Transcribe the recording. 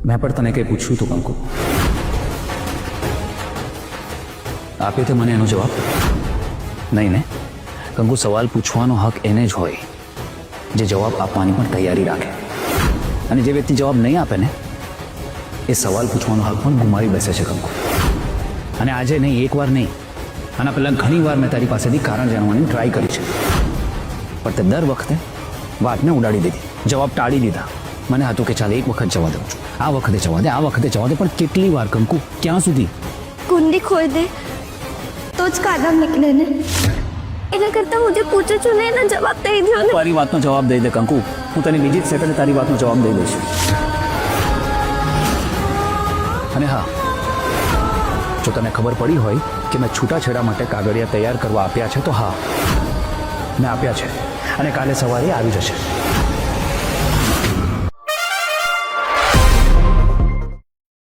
મેં પણ તને કંઈ પૂછ્યું હતું કંકુ, આપ્યો તે મને એનો જવાબ? નહીં ને કંકુ, સવાલ પૂછવાનો હક એને જ હોય જે જવાબ આપવાની પણ તૈયારી રાખે, અને જે વ્યક્તિ જવાબ નહીં આપે ને એ સવાલ પૂછવાનો હક પણ ગુમાવી બેસે છે કંકુ. અને આજે નહીં, એકવાર નહીં, આના પહેલાં ઘણી વાર મેં તારી પાસેથી કારણ જાણવાની ટ્રાય કરી છે, પણ તે દર વખતે વાતને ઉડાડી દીધી, જવાબ ટાળી દીધા. મને હતું કે ચાલ એક વખત જવા દઉં છું, આ વખતે જવા દે, આ વખતે જવા દે, પણ કેટલી વાર કંકુ, ક્યાં સુધી? कुंडी खोल दे तो ज कागज निकले ने एना करता मुझे पूछे छो ने एना जवाब दे दियो ने તારી વાતનો જવાબ દઈ દે કંકુ, હું તને બીજી જ સેકન્ડે તારી વાતનો જવાબ દઈ દઈશ. અને હા, જો તને ખબર પડી હોય કે મેં છૂટાછેડા માટે કાગળિયા તૈયાર કરવા આપ્યા છે, તો હા, મેં આપ્યા છે અને કાલે સવારે આવી જશે.